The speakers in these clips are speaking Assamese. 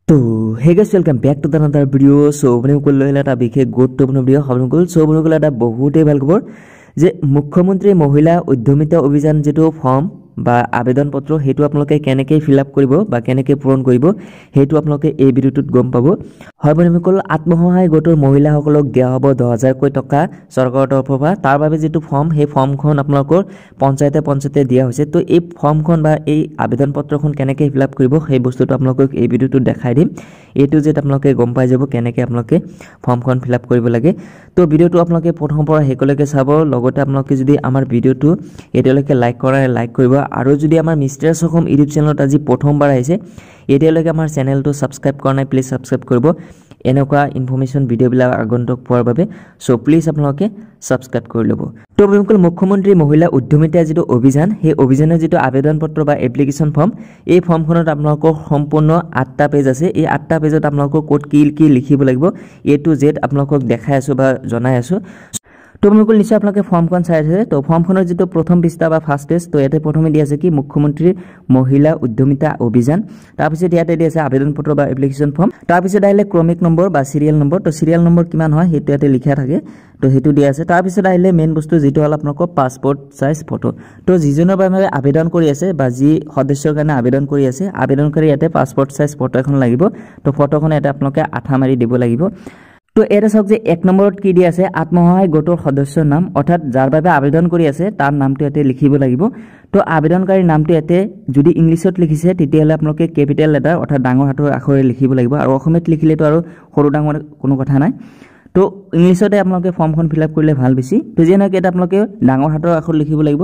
तो hey guys welcome back to another video so बनुकुल এটা বিশেষ গুৰুত্বপূৰ্ণ ভিডিও বনুকুল সো বনুকুল এটা বহুতেই ভাল খবৰ যে মুখ্যমন্ত্ৰী মহিলা উদ্যমিতা অভিযান যেটো ফৰ্ম বা আবেদন পত্ৰ হেতু আপোনালোকে কেনেকৈ ফিল আপ কৰিব বা কেনেকৈ পূৰণ কৰিব হেতু আপোনালোকে এই ভিডিওটোত গম পাব হয় বনুকুল আত্মসহায়ক গোটৰ মহিলাসকলক দিয়া হ'ব 10000 কৈ টকা চৰকাৰৰ তৰফৰ পৰা তাৰ বাবে যেটো ফৰ্ম হে ফৰ্মখন আপোনালোকৰ পঞ্চায়তে দিয়া হৈছে তো এই ফৰ্মখন বা এই আবেদন পত্ৰখন কেনেকৈ ফিল আপ কৰিব সেই বস্তুটো আপোনালোকক এই ভিডিওটোত দেখাই দিম এটো যে আপোনালোকে গম পাই যাব কেনেকৈ আপোনালোকে ফৰ্মখন ফিল আপ কৰিব লাগে তো ভিডিওটো আপোনালোকে প্ৰথমৰ পৰা হেকলৈকে চাব লগতে আপোনালোকে যদি আমাৰ ভিডিওটো এতিয়ালৈকে লাইক কৰা লাইক কৰিব আৰু যদি আমাৰ মিষ্টাৰ সখম ইউটিউব চেনেলত আজি প্ৰথমবাৰ আহিছে এতিয়ালৈকে আমাৰ চেনেলটো সাবস্ক্ৰাইব কৰা নাই প্লিজ সাবস্ক্ৰাইব কৰিব এনেকুৱা ইনফৰমেশন ভিডিওবিলাক আগন্তুক পোৱাৰ বাবে সো প্লিজ আপোনালোকে সাবস্ক্ৰাইব কৰি লব তো বন্ধুসকল মুখ্যমন্ত্ৰী মহিলা উদ্যমিতা যেটো অভিযান হে অভিযানৰ যেটো আবেদন পত্ৰ বা এপ্লিকেশন ফৰ্ম এই ফৰ্মখনত আপোনালোকৰ সম্পূৰ্ণ 8টা পেজ আছে এই 8টা পেজত আপোনালোকৰ কোড কি লিখিব লাগিব A to Z আপোনালোকক দেখাই আছো বা জনাই আছো তো বন্ধুসকল নিশ্চয় আপোনালোকে ফৰ্মখন চাই আছে তো ফৰ্মখনৰ যেটো প্ৰথম পৃষ্ঠা বা ফাৰ্স্ট পেজ তো ইয়াতে প্ৰথমে দিয়া আছে কি মুখ্যমন্ত্ৰী মহিলা উদ্যমিতা অভিযান তাৰ পিছত ইয়াতে দিয়া আছে আবেদন পত্ৰ বা এপ্লিকেশন ফৰ্ম তাৰ পিছত আহিলে ক্ৰমিক নম্বৰ বা সিৰিয়াল নম্বৰ তো সিৰিয়াল নম্বৰ কিমান হয় হেতু ইয়াতে লিখা থাকে তো হেতু দিয়া আছে তাৰ পিছত আহিলে মেইন বস্তু যেটো হল আপোনালোকৰ পাসপোৰ্ট সাইজ ফটো তো যিজনৰ বাবে আবেদন কৰি আছে বা যি সদস্যৰ কাৰণে আবেদন কৰি আছে আবেদনকাৰী ইয়াতে পাসপোৰ্ট সাইজ ফটো এখন লাগিব তো ফটোখন এটা আপোনালোকে আঠা মাৰি দিব লাগিব তো এটা সক যে এক নম্বৰত কি দিয়া আছে আত্মসহায়ক গোটৰ সদস্যৰ নাম অৰ্থাৎ যাৰ বাবে আবেদন কৰি আছে তাৰ নামটো ইয়াতে লিখিব লাগিব তো আবেদনকাৰীৰ নামটো ইয়াতে যদি ইংলিছত লিখিছে তেতিয়াহলে আপোনালোকে ক্যাপিটেল লেটাৰ অৰ্থাৎ ডাঙৰ হাতৰ আখৰে লিখিব লাগিব আৰু অসমীয়াত লিখিলে তো আৰু সৰু ডাঙৰ কোনো কথা নাই তো ইংলিছতে আপোনালোকে ফৰ্মখন ফিল আপ কৰিলে ভাল বেছি তো যেনেকৈ এটা আপোনালোকে ডাঙৰ হাতৰ আখৰ লিখিব লাগিব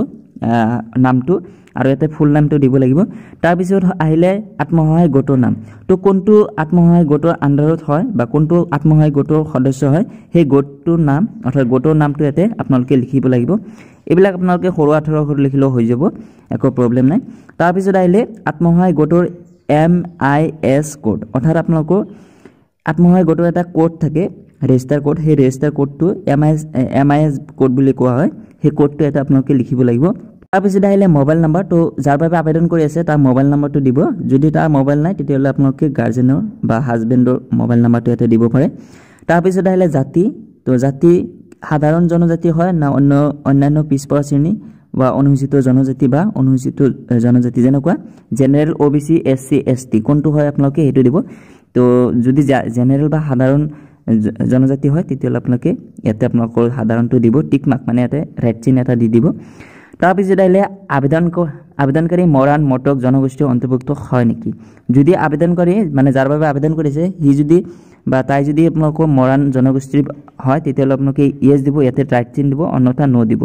নামটো আৰু ইয়াতে ফুল নামটো দিব লাগিব তাৰ পিছত আহিলে আত্মসহায়ক গোটৰ নাম তো কোনটো আত্মসহায়ক গোটৰ আন্ডাৰত হয় বা কোনটো আত্মসহায়ক গোটৰ সদস্য হয় সেই গোটটোৰ নাম অৰ্থাৎ গোটৰ নামটো ইয়াতে আপোনালোকে লিখিব লাগিব এইবিলাক আপোনালোকে সৰু আখৰ লিখিলেও হৈ যাব একো প্ৰবলেম নাই তাৰ পিছত আহিলে আত্মসহায়ক গোটৰ MIS কোড অৰ্থাৎ আপোনালোকৰ আত্মসহায়ক গোটৰ এটা কোড থাকে ৰেজিষ্টাৰ কোড সেই ৰেজিষ্টাৰ কোডটো MIS কোড বুলি কোৱা হয় সেই কোডটো এটা আপোনালোকে লিখিব লাগিব তাৰ পিছত আহিলে মোবাইল নাম্বাৰ তো যাৰ বাবে আবেদন কৰি আছে তাৰ মোবাইল নাম্বাৰটো দিব যদি তাৰ মোবাইল নাই তেতিয়াহলে আপোনালোকে গাৰ্জেনৰ বা হাজবেণ্ডৰ মোবাইল নাম্বাৰটো ইয়াতে দিব পাৰে তাৰ পিছত আহিলে জাতি তো জাতি সাধাৰণ জনজাতি হয় না অন্যান্য পিছপৰা শ্ৰেণী বা অনুসূচিত জনজাতি বা অনুসূচিত জনজাতি যেনেকুৱা জেনাৰেল OBC SC ST কোনটো হয় আপোনালোকে হেতু দিব তো যদি জেনাৰেল বা সাধাৰণ জনজাতি হয় তেতিয়াহলে আপোনালোকে ইয়াতে আপোনালোকৰ সাধাৰণটো দিব টিক মাৰ্ক মানে ইয়াতে ৰেড চিহ্ন এটা দি দিব তাৰ পিছত আহিলে আবেদনকাৰী মৰাণ মটক জনগোষ্ঠীৰ অন্তৰ্ভুক্ত হয় নেকি যদি আবেদনকাৰী মানে যাৰ বাবে আবেদন কৰিছে হি যদি বা তাই যদি আপোনালোকৰ মৰাণ জনগোষ্ঠীৰ হয় তেতিয়াহলে আপোনালোকে ইয়েস দিব ইয়াতে ৰাইট চিহ্ন দিব অন্যথা নো দিব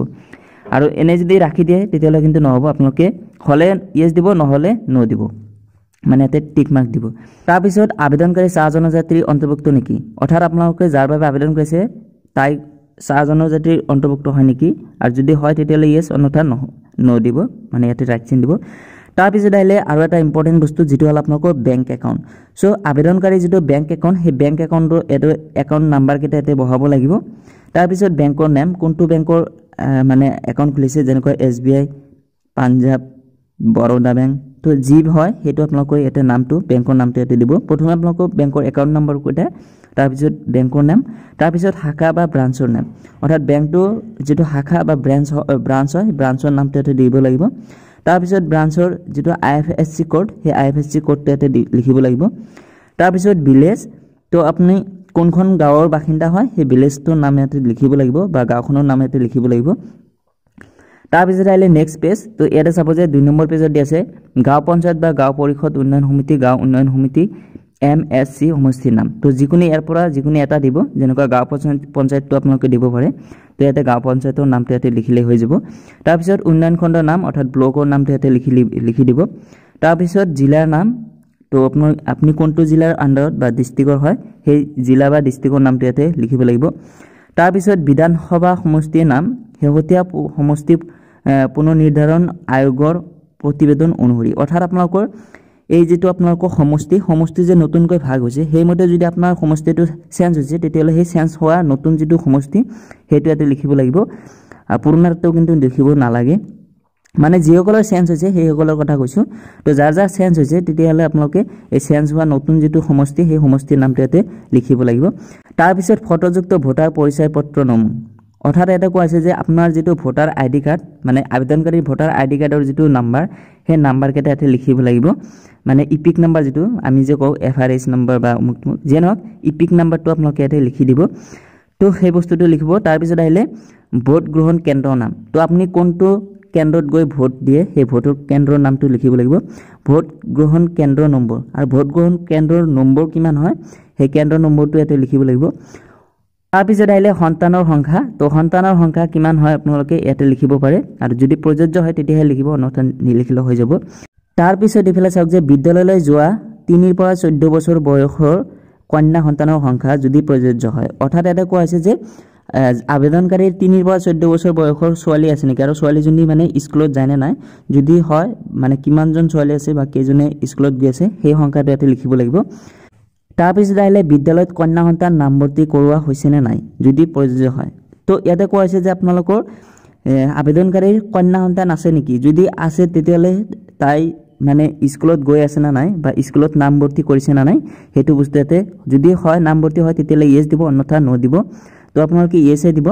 আৰু এনে যদি ৰাখি দিয়ে তেতিয়াহলে কিন্তু নহব আপোনালোকে হলে ইয়েস দিব নহলে নো দিব মানে এতে টিক মাৰ্ক দিব তাৰ পিছত আবেদনকাৰী চাহ জনজাতিৰ অন্তৰ্ভুক্ত নেকি অৰ্থাৎ আপোনালোকে যাৰ বাবে আবেদন কৰিছে তাই চাহ জনজাতিৰ অন্তৰ্ভুক্ত হয় নেকি আৰু যদি হয় তেতিয়াহলে ইয়েস অন্যথা নো দিব মানে এতে ৰাইট চিহ্ন দিব তাৰ পিছত আহিলে আৰু এটা ইম্পৰ্টেন্ট বস্তু যেটো হল আপোনালোকৰ বেংক একাউণ্ট সো আবেদনকাৰী যেটো বেংক একাউণ্ট সেই বেংক একাউণ্টৰ একাউণ্ট নাম্বাৰ কেইটা এতে বহাব লাগিব তাৰ পিছত বেংকৰ নাম কোনটো বেংকৰ মানে একাউণ্ট খুলিছে যেনেকৈ SBI পাঞ্জাব বৰোদা বেংক তো যি হয় হেতু আপোনালোকৰ এতে নামটো বেংকৰ নামটো এতে দিব প্ৰথমে আপোনালোকৰ বেংকৰ একাউণ্ট নম্বৰ কোটা তাৰ পিছত বেংকৰ নাম তাৰ পিছত শাখা বা ব্ৰাঞ্চৰ নাম অৰ্থাৎ বেংকটো যেটো শাখা বা ব্ৰাঞ্চ হয় ব্ৰাঞ্চৰ নামটো এতে দিব লাগিব তাৰ পিছত ব্ৰাঞ্চৰ যেটো IFSC কোড সেই IFSC কোডটো এতে লিখিব লাগিব তাৰ পিছত ভিলেজ তো আপুনি কোনখন গাঁৱৰ বাসিন্দা হয় সেই ভিলেজটোৰ নাম এতে লিখিব লাগিব বা গাঁওখনৰ নাম এতে লিখিব লাগিব তাৰ পিছত আহিলে নেক্সট পেজ তো ইয়াতে চাব যে 2 নম্বৰ পেজত দি আছে গাঁও পঞ্চায়ত বা গাঁও পৰিষদ উন্নয়ন সমিতি গাঁও উন্নয়ন সমিতি MSC সমষ্টিৰ নাম তো যিকোনো ইয়াৰ পৰা যিকোনো এটা দিব যেনেকুৱা গাঁও পঞ্চায়তটো আপোনালোকে দিব পাৰে তো ইয়াতে গাঁও পঞ্চায়তৰ নামটো ইয়াতে লিখিলে হৈ যাব তাৰ পিছত উন্নয়ন খণ্ডৰ নাম অৰ্থাৎ ব্লকৰ নামটো ইয়াতে লিখি দিব তাৰ পিছত জিলাৰ নাম তো আপুনি কোনটো জিলাৰ আন্ডাৰত বা ডিস্ট্ৰিক্টৰ হয় সেই জিলা বা ডিস্ট্ৰিক্টৰ নামটো ইয়াতে লিখিব লাগিব তাৰ পিছত বিধানসভা সমষ্টিৰ নাম হেহতিয়া সমষ্টি পুনৰ্নিৰ্ধাৰণ আয়োগৰ প্ৰতিবেদন অনুসৰি অৰ্থাৎ আপোনালোকৰ এই যেটো আপোনালোকৰ সমষ্টি যে নতুনকৈ ভাগ হৈছে সেই মতে যদি আপোনাৰ সমষ্টিটো চেঞ্জ হৈছে তেতিয়াহলে সেই চেঞ্জ হোৱা নতুন যেটো সমষ্টি হেতু ইয়াতে লিখিব লাগিব পুৰণাটো কিন্তু লিখিব নালাগে মানে যিসকলৰ চেঞ্জ হৈছে সেইসকলৰ কথা কৈছোঁ তো যাৰ যাৰ চেঞ্জ হৈছে তেতিয়াহ'লে আপোনালোকে এই চেঞ্জ হোৱা নতুন যিটো সমষ্টি সেই সমষ্টিৰ নামটো ইয়াতে লিখিব লাগিব তাৰপিছত ফটোযুক্ত ভোটাৰ পৰিচয় পত্ৰ নমুনা অৰ্থাৎ এটা কোৱা আছে যে আপোনাৰ যিটো ভোটাৰ আইডি কাৰ্ড মানে আবেদনকাৰী ভোটাৰ আইডি কাৰ্ডৰ যিটো নাম্বাৰ সেই নাম্বাৰকেইটা ইয়াতে লিখিব লাগিব মানে ইপিক নাম্বাৰ যিটো আমি যে কওঁ FRS নাম্বাৰ বা অমুক যে নহওক ইপিক নাম্বাৰটো আপোনালোকে ইয়াতে লিখি দিব তো সেই বস্তুটো লিখিব তাৰপিছত আহিলে ভোট গ্ৰহণ কেন্দ্ৰৰ নাম তো আপুনি কোনটো কেন্দ্ৰত গৈ ভোট দিয়ে সেই ভোটৰ কেন্দ্ৰৰ নামটো লিখিব লাগিব ভোট গ্ৰহণ কেন্দ্ৰৰ নম্বৰ আৰু ভোট গ্ৰহণ কেন্দ্ৰৰ নম্বৰ কিমান হয় সেই কেন্দ্ৰৰ নম্বৰটো ইয়াতে লিখিব লাগিব তাৰপিছত আহিলে সন্তানৰ সংখ্যা তো সন্তানৰ সংখ্যা কিমান হয় আপোনালোকে ইয়াতে লিখিব পাৰে আৰু যদি প্ৰযোজ্য হয় তেতিয়াহে লিখিব অন্যথা নিলিখিলে হৈ যাব তাৰপিছত ইফালে চাওক যে বিদ্যালয়লৈ যোৱা 3 পৰা 14 বছৰ বয়সৰ কন্যা সন্তানৰ সংখ্যা যদি প্ৰযোজ্য হয় অৰ্থাৎ এটা কোৱা হৈছে যে আবেদনকাৰীৰ 3 পৰা 14 বছৰ বয়সৰ ছোৱালী আছে নেকি আৰু ছোৱালীজনী মানে স্কুলত যায় নে নাই যদি হয় মানে কিমানজন ছোৱালী আছে বা কেইজনে স্কুলত গৈ আছে সেই সংখ্যাটো ইয়াতে লিখিব লাগিব তাৰপিছত আহিলে বিদ্যালয়ত কন্যা সন্তান নামভৰ্তি কৰোৱা হৈছে নে নাই যদি প্ৰযোজ্য হয় তো ইয়াতে কোৱা হৈছে যে আপোনালোকৰ আবেদনকাৰীৰ কন্যা সন্তান আছে নেকি যদি আছে তেতিয়াহ'লে তাই মানে স্কুলত গৈ আছে না নাই বা স্কুলত নামভৰ্তি কৰিছে না নাই হেতু বস্তু ইয়াতে যদি হয় নামভৰ্তি হয় তেতিয়াহ'লে ইয়েস দিব অন্যথা নো দিব তো আপোনালোকে ইয়েসে দিব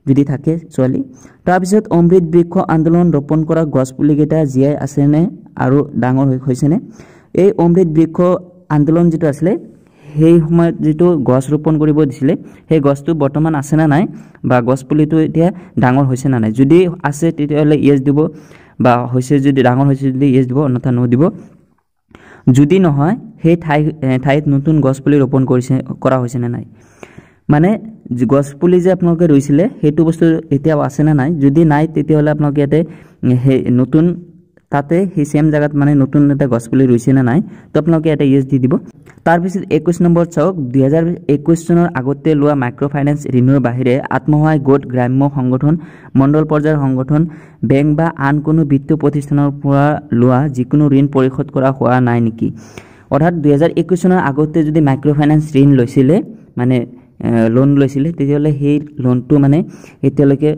যদি থাকে ছোৱালী তাৰপিছত অমৃত বৃক্ষ আন্দোলন ৰোপণ কৰা গছ পুলিকেইটা জীয়াই আছেনে আৰু ডাঙৰ হৈছেনে এই অমৃত বৃক্ষ আন্দোলন যেটো আছিলে সেই সময়ত যেটো গছ ৰোপণ কৰিব দিছিলে সেই গছটো বৰ্তমান আছে না নাই বা গছ পুলিটো এতিয়া ডাঙৰ হৈছে না নাই যদি আছে তেতিয়াহ'লে ইয়েস দিব বা হৈছে যদি ডাঙৰ হৈছে যদি ইয়েস দিব অন্যথা নো দিব যদি নহয় সেই ঠাইত নতুন গছ পুলি ৰোপণ কৰা হৈছে না নাই মানে গছ পুলি যে আপোনালোকে ৰুইছিলে হেতু বস্তু এতিয়া আছে না নাই যদি নাই তেতিয়াহ'লে আপোনালোকে ইয়াতে সেই নতুন তাতে সেই সেম জায়গাত মানে নতুন এটা গছ পুলি ৰুইছে না নাই তো আপোনালোকে এটা ইয়েস দি দিব তাৰপিছত 21 নম্বৰ চাওক 2021 চনৰ আগতে লোৱা মাইক্ৰ ফাইনেন্স ঋণৰ বাহিৰে আত্মসহায়ক গোট গ্ৰাম্য সংগঠন মণ্ডল পৰ্যায়ৰ সংগঠন বেংক বা আন কোনো বিত্তীয় প্ৰতিষ্ঠানৰ পৰা লোৱা যিকোনো ঋণ পৰিশোধ কৰা হোৱা নাই নেকি অৰ্থাৎ 2021 চনৰ আগতে যদি মাইক্ৰ ফাইনেন্স ঋণ লৈছিলে মানে লোন লৈছিলে তেতিয়াহ'লে সেই লোনটো মানে এতিয়ালৈকে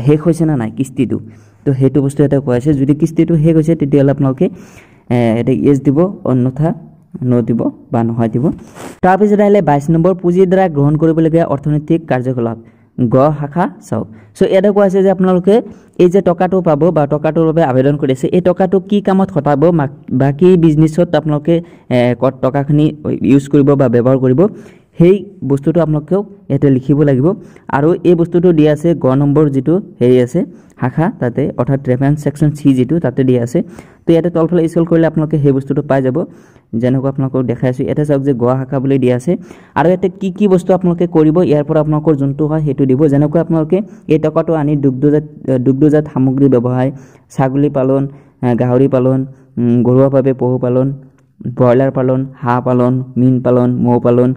শেষ হৈছে না নাই কিস্তিটো তো হেতু বস্তু এটা কোৱা আছে যদি কিস্তিটো শেষ হৈছে তেতিয়াহ'লে আপোনালোকে এটা ইয়েস দিব অন্যথা নো দিব বা নহয় দিব তাৰপিছত আহিলে 22 নম্বৰ পুঁজিৰ দ্বাৰা গ্ৰহণ কৰিবলগীয়া অৰ্থনৈতিক কাৰ্যকলাপ গ শাখা চাওক সো এটা কোৱা আছে যে আপোনালোকে এই যে টকাটো পাব বা টকাটোৰ বাবে আবেদন কৰিছে এই টকাটো কি কামত খটাব বাকি বিজনেছত আপোনালোকে টকাখিনি ইউজ কৰিব বা ব্যৱহাৰ কৰিব সেই বস্তুটো আপোনালোকেও এটা লিখিব লাগিব আৰু এই বস্তুটো দিয়া আছে গ নম্বৰ যেটো হেৰি আছে শাখা তাতে অৰ্থাৎ ৰেফাৰেন্স সেকশন সি যেটো তাতে দিয়া আছে তো ইয়াতে তলফালে স্ক্ৰল কৰিলে আপোনালোকে সেই বস্তুটো পাই যাব যেনেকৈ আপোনালোকক দেখাইছো এটা চাওক যে গ শাখা বুলি দিয়া আছে আৰু ইয়াতে কি বস্তু আপোনালোকে কৰিব ইয়াৰ পৰা আপোনালোকৰ যোনটো হয় হেতু দিব যেনেকৈ আপোনালোকে এই টকাটো আনি দুগ্ধজাত সামগ্ৰী ব্যৱসায় ছাগলী পালন গাহৰি পালন গৰুৱাভাৱে পশুপালন ব্ৰইলাৰ পালন হাঁহ পালন মীন পালন মৌ পালন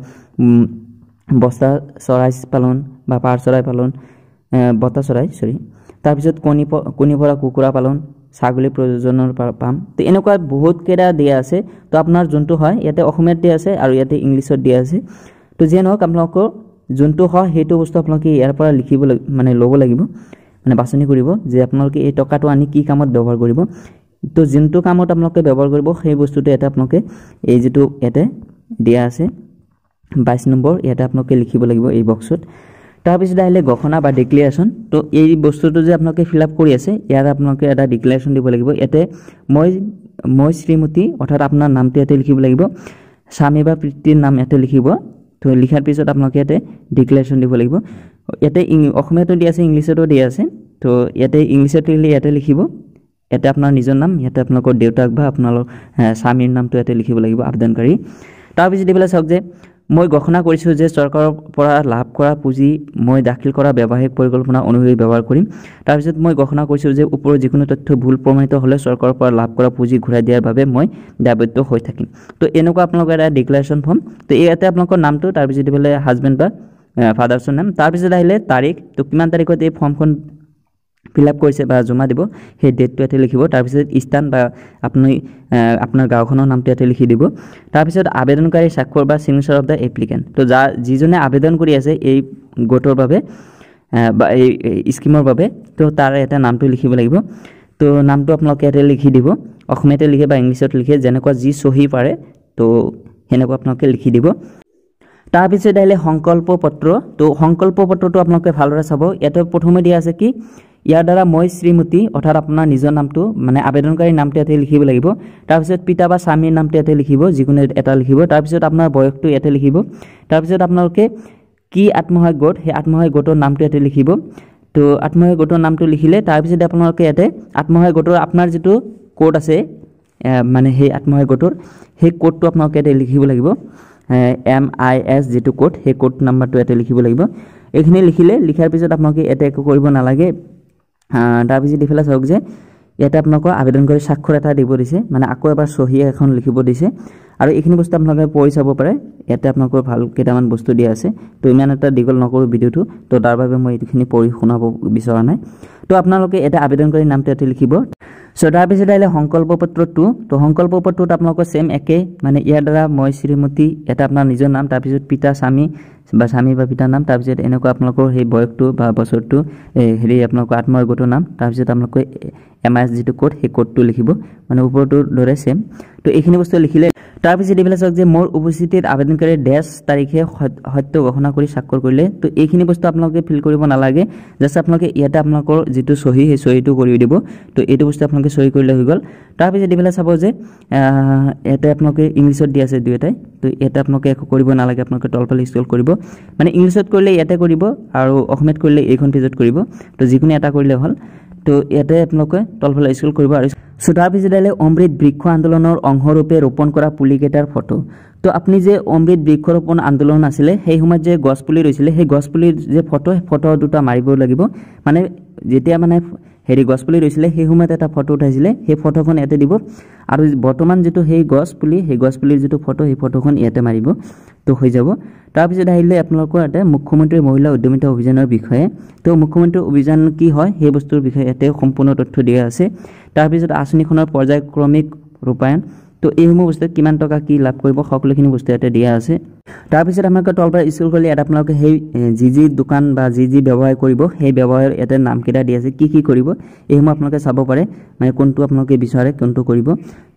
বস্তা চৰাই পালন বা পাৰ চৰাই পালন বতা চৰাই তাৰপিছত কণী পৰা কুকুৰা পালন ছাগলী প্ৰজননৰ পাম তো এনেকুৱা বহুত কেইটা দিয়া আছে তো আপোনাৰ যোনটো হয় ইয়াতে অসমীয়াত দিয়া আছে আৰু ইয়াতে ইংলিছত দিয়া আছে তো যে নহওক আপোনালোকৰ যোনটো হয় হেতু বস্তু আপোনালোকে ইয়াৰ পৰা লিখিব মানে ল'ব লাগিব মানে বাছনি কৰিব যে আপোনালোকে এই টকাটো আনি কি কামত ব্যৱহাৰ কৰিব তো যোনটো কামত আপোনালোকে ব্যৱহাৰ কৰিব সেই বস্তুটো এটা আপোনালোকে এই যেটো ইয়াতে দিয়া আছে 22 নম্বৰ ইয়াতে আপোনালোকে লিখিব লাগিব এই বক্সত তাৰপিছত আহিলে ঘোষণা বা ডিক্লেৰেশ্যন তো এই বস্তুটো যে আপোনালোকে ফিল আপ কৰি আছে ইয়াৰ আপোনালোকে এটা ডিক্লেৰেশ্যন দিব লাগিব ইয়াতে মই শ্ৰীমতী অৰ্থাৎ আপোনাৰ নামটো ইয়াতে লিখিব লাগিব স্বামী বা পিতৃৰ নাম ইয়াতে লিখিব তো লিখাৰ পিছত আপোনালোকে ইয়াতে ডিক্লেৰেশ্যন দিব লাগিব ইয়াতে অসমীয়াটো দিয়া আছে ইংলিছতো দিয়া আছে তো ইয়াতে ইংলিছত ইয়াতে লিখিব ইয়াতে আপোনাৰ নিজৰ নাম ইয়াতে আপোনালোকৰ দেউতাক বা আপোনালোকৰ স্বামীৰ নামটো ইয়াতে লিখিব লাগিব আবেদনকাৰী তাৰপিছত দিবলৈ চাওক যে মই ঘোষণা কৰিছো যে চৰকাৰৰ পৰা লাভ কৰা পুঁজি মই দাখিল কৰা ব্যৱসায়িক পৰিকল্পনা অনুসৰি ব্যৱহাৰ কৰিম তাৰপিছত মই ঘোষণা কৰিছো যে ওপৰৰ যিকোনো তথ্য ভুল প্ৰমাণিত হলে চৰকাৰৰ পৰা লাভ কৰা পুঁজি ঘূৰাই দিয়াৰ বাবে মই দায়বদ্ধ হৈ থাকিম তো এনেকুৱা আপোনালোকৰ এটা ডিক্লেৰেশ্যন ফৰ্ম তো ইয়াতে আপোনালোকৰ নামটো তাৰপিছত দিবলৈ হাজবেণ্ড বা ফাদাৰ্ছৰ নাম তাৰপিছত আহিলে তাৰিখ তো কিমান তাৰিখত এই ফৰ্মখন ফিল আপ কৰিছে বা জমা দিব সেই ডেটটো ইয়াতে লিখিব তাৰপিছত স্থান বা আপুনি আপোনাৰ গাঁওখনৰ নামটো ইয়াতে লিখি দিব তাৰপিছত আবেদনকাৰী স্বাক্ষৰ বা সিগনেচাৰ অফ দা এপ্লিকেন্ট তো যিজনে আবেদন কৰি আছে এই গোটৰ বাবে বা এই স্কিমৰ বাবে তো তাৰ এটা নামটো লিখিব লাগিব তো নামটো আপোনালোকে ইয়াতে লিখি দিব অসমীয়াতে লিখে বা ইংলিছত লিখে যেনেকুৱা যি চহী পাৰে তো হেনেকুৱা আপোনালোকে লিখি দিব তাৰপিছত আহিলে সংকল্প পত্ৰ তো সংকল্প পত্ৰটো আপোনালোকে ভালদৰে চাব ইয়াতে প্ৰথমে দিয়া আছে কি ইয়াৰ দ্বাৰা মই শ্ৰীমতী অৰ্থাৎ আপোনাৰ নিজৰ নামটো মানে আবেদনকাৰী নামটো ইয়াতে লিখিব লাগিব তাৰপিছত পিতা বা স্বামীৰ নামটো ইয়াতে লিখিব যিকোনো এটা লিখিব তাৰপিছত আপোনাৰ বয়সটো ইয়াতে লিখিব তাৰপিছত আপোনালোকে কি আত্মসহায়ক গোট সেই আত্মসহায়ক গোটৰ নামটো ইয়াতে লিখিব তো আত্মসহায়ক গোটৰ নামটো লিখিলে তাৰপিছত আপোনালোকে ইয়াতে আত্মসহায়ক গোটৰ আপোনাৰ যেটো কোড আছে মানে সেই আত্মসহায়ক গোটৰ সেই কোডটো আপোনালোকে ইয়াতে লিখিব লাগিব MIS যেটো কোড সেই কোড নাম্বাৰটো ইয়াতে লিখিব লাগিব এইখিনি লিখিলে লিখাৰ পিছত আপোনালোকে ইয়াতে একো কৰিব নালাগে তাৰপিছত ইফালে চাওক যে ইয়াতে আপোনালোকৰ আবেদনকাৰী স্বাক্ষৰ এটা দিব দিছে মানে আকৌ এবাৰ সহি এখন লিখিব দিছে আৰু এইখিনি বস্তু আপোনালোকে পঢ়ি চাব পাৰে ইয়াতে আপোনালোকৰ ভাল কেইটামান বস্তু দিয়া আছে তো ইমান এটা দীঘল নকৰো ভিডিওটো তো তাৰ বাবে মই এইখিনি পঢ়ি শুনাব বিচৰা নাই তো আপোনালোকে এটা আবেদনকাৰী নামটো ইয়াতে লিখিব সো তাৰপিছত আহিলে সংকল্প পত্ৰটো তো সংকল্প পত্ৰটো আপোনালোকৰ সেম একে মানে ইয়াৰ দ্বাৰা মই শ্ৰীমতী এটা আপোনাৰ নিজৰ নাম তাৰপিছত পিতা স্বামী বা পিতাৰ নাম তাৰপিছত এনেকুৱা আপোনালোকৰ সেই বয়সটো বা বছৰটো হেৰি আপোনালোকৰ আত্মসহায়ক গোটৰ নাম তাৰপিছত আপোনালোকে MIS যেটো কোড সেই কোডটো লিখিব মানে ওপৰটোৰ দৰে সেম তো এইখিনি বস্তু লিখিলে তাৰপিছত ইফালে চাওক যে মোৰ উপস্থিতিত আবেদনকাৰী ডেছ তাৰিখে সত্য ঘোষণা কৰি স্বাক্ষৰ কৰিলে তো এইখিনি বস্তু আপোনালোকে ফিল কৰিব নালাগে জাস্ট আপোনালোকে ইয়াতে আপোনালোকৰ যেটো সহি সেই সহিটো কৰি দিব তো এইটো বস্তু আপোনালোকে সহি কৰিলে হৈ গল তাৰপিছত ইফালে চাব যে এটা আপোনালোকে ইংলিছত দি আছে দুইটাই তো এটা আপোনালোকে একো কৰিব নালাগে আপোনালোকে তলফালে স্ক্ৰল কৰিব মানে ইংলিছত কৰিলে ইয়াতে কৰিব আৰু অসমীয়াত কৰিলে এইখন পেজত কৰিব তো যিকোনো এটা কৰিলে হ'ল তো ইয়াতে আপোনালোকে তলফালে স্ক্ৰল কৰিব আৰু সো তাৰপিছত আহিলে অমৃত বৃক্ষ আন্দোলনৰ অংশৰূপে ৰোপণ কৰা পুলিকেটাৰ ফটো তো আপুনি যে অমৃত বৃক্ষৰোপণ আন্দোলন আছিলে সেই সময়ত যে গছ পুলি ৰৈছিলে সেই গছ পুলিৰ যে ফটো দুটা মাৰিব লাগিব মানে যেতিয়া মানে হেৰি গছ পুলি ৰৈছিলে সেই সময়ত এটা ফটো উঠাইছিলে সেই ফটোখন ইয়াতে দিব আৰু বৰ্তমান যেটো সেই গছ পুলিৰ যেটো ফটো সেই ফটোখন ইয়াতে মাৰিব তো হৈ যাব তাৰপিছত আহিলে আপোনালোকৰ এটা মুখ্যমন্ত্ৰী মহিলা উদ্যমিতা অভিযানৰ বিষয়ে তো মুখ্যমন্ত্ৰী অভিযান কি হয় সেই বস্তুৰ বিষয়ে ইয়াতে সম্পূৰ্ণ তথ্য দিয়া আছে তাৰপিছত আঁচনিখনৰ পৰ্যায়ক্ৰমিক ৰূপায়ণ তো এইসমূহ বস্তু কিমান টকা কি লাভ কৰিব সকলোখিনি বস্তু ইয়াতে দিয়া আছে তাৰপিছত আপোনালোকে তলপৰা স্ক্ৰল কৰিলে এটা আপোনালোকে সেই যি দোকান বা যি ব্যৱহাৰ কৰিব সেই ব্যৱহাৰৰ ইয়াতে নাম কেইটা দিয়া আছে কি কৰিব এইসমূহ আপোনালোকে চাব পাৰে মানে কোনটো আপোনালোকে বিচাৰে কোনটো কৰিব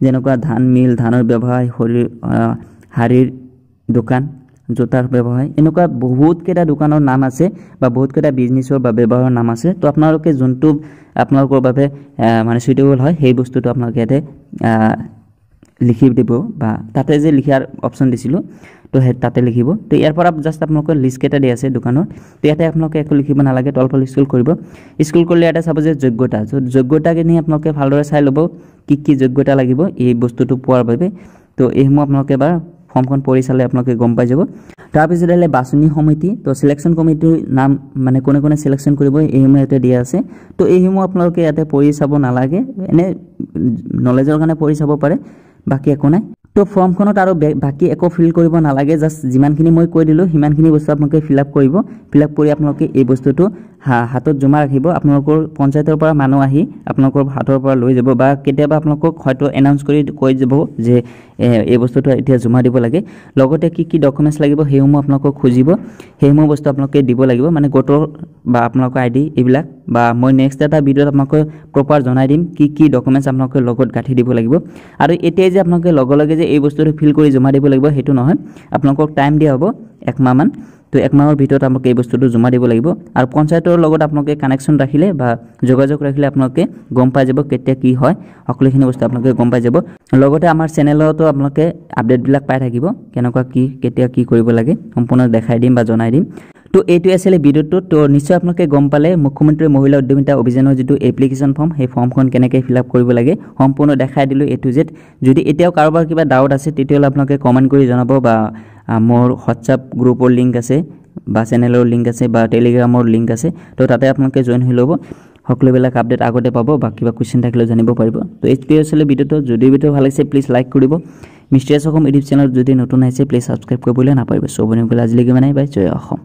যেনেকুৱা ধান মিল ধানৰ ব্যৱহাৰ হাৰিৰ দোকান জোতাৰ ব্যৱহাৰ এনেকুৱা বহুত কেইটা দোকানৰ নাম আছে বা বহুত কেইটা বিজনেছৰ বা ব্যৱহাৰৰ নাম আছে তো আপোনালোকে যোনটো আপোনালোকৰ বাবে মানে সুইটেবল হয় সেই বস্তুটো আপোনালোকে ইয়াতে লিখি দিব বা তাতে যে লিখাৰ অপচন দিছিলো তো তাতে লিখিব তো ইয়াৰ পৰা জাস্ট আপোনালোকৰ লিষ্ট কেটা দিয়া আছে দোকানৰ তো ইয়াতে আপোনালোকে একো লিখিব নালাগে তলফালে স্ক্ৰল কৰিব স্ক্ৰল কৰিলে এটা চাব যে যোগ্যতাখিনি আপোনালোকে ভালদৰে চাই ল'ব কি যোগ্যতা লাগিব এই বস্তুটো পোৱাৰ বাবে তো এইসমূহ আপোনালোকে এবাৰ ফৰ্মখন পঢ়ি চালে আপোনালোকে গম পাই যাব তাৰপিছত আহিলে বাছনি সমিতি তো সিলেকশন কমিটিৰ নাম মানে কোনে সিলেকশন কৰিব এইসমূহ ইয়াতে দিয়া আছে তো এইসমূহ আপোনালোকে ইয়াতে পঢ়ি চাব নালাগে এনে নলেজৰ কাৰণে পঢ়ি চাব পাৰে বাকি একো নাই তো ফৰ্মখনত আৰু বাকি একো ফিল কৰিব নালাগে জাস্ট যিমানখিনি মই কৈ দিলো হিমানখিনি বস্তু আপোনালোকে ফিল আপ কৰিব ফিল আপ কৰি আপোনালোকে এই বস্তুটো হাতত জমা ৰাখিব আপোনালোকৰ পঞ্চায়তৰ পৰা মানুহ আহি আপোনালোকৰ হাতৰ পৰা লৈ যাব বা কেতিয়াবা আপোনালোকক হয়তো এনাউন্স কৰি কৈ যাব যে এই বস্তুটো এতিয়া জমা দিব লাগে লগতে কি ডকুমেন্টছ লাগিব হেসমূহ আপোনালোকক খুজিব হেসমূহ বস্তু আপোনালোকে দিব লাগিব মানে গোটৰ বা আপোনালোকৰ আইডি এইবিলাক বা মই নেক্সট এটা ভিডিঅ'ত আপোনালোকক প্ৰপাৰ জনাই দিম কি ডকুমেন্টছ আপোনালোকে লগত গাঠি দিব লাগিব আৰু এতিয়া যে আপোনালোকে লগে যে এই বস্তুটো ফিল কৰি জমা দিব লাগিব হেতু নহয় আপোনালোকক টাইম দিয়া হ'ব 1 মাহ মান তো 1 মাহৰ ভিতৰত আপোনালোকে এই বস্তুটো জমা দিব লাগিব আৰু পঞ্চায়তৰ লগত আপোনালোকে কানেকশন ৰাখিলে বা যোগাযোগ ৰাখিলে আপোনালোকে গম পাই যাব কেতিয়া কি হয় সকলোখিনি বস্তু আপোনালোকে গম পাই যাব লগতে আমাৰ চেনেলতো আপোনালোকে আপডেট বিলাক পাই থাকিব কেনেকুৱা কি কেতিয়া কি কৰিব লাগে সম্পূৰ্ণ দেখাই দিম বা জনাই দিম তো এইটো আছিল ভিডিওটো তো নিশ্চয় আপোনালোকে গম পালে মুখ্যমন্ত্ৰী মহিলা উদ্যমিতা অভিযানৰ যেটো এপ্লিকেশন ফৰ্ম সেই ফৰ্মখন কেনেকৈ ফিল আপ কৰিব লাগে সম্পূৰ্ণ দেখাই দিলো এ টু জেড যদি এতিয়াও কাৰোবাৰ কিবা ডাউট আছে তেতিয়ালে আপোনালোকে কমেন্ট কৰি জনাব বা মোৰ WhatsApp গ্ৰুপৰ লিংক আছে বা চেনেলৰ লিংক আছে বা টেলিগ্ৰামৰ লিংক আছে তো তাতে আপোনালোকে জয়েন হৈ ল'ব সকলোবিলাক আপডেট আগতে পাব বা কিবা কোৱেশ্চন থাকিলে জানিব পাৰিব তো এইটো আছিল ভিডিওটো যদি ভিডিও ভাল লাগিছে প্লিজ লাইক কৰিব মিষ্টাৰ অসম ইউটিউব চেনেল যদি নতুন আহিছে প্লিজ সাবস্ক্ৰাইব কৰিবলৈ নাপাহৰিব সো বনে আজিলৈকে মানে বাই জয় অসম।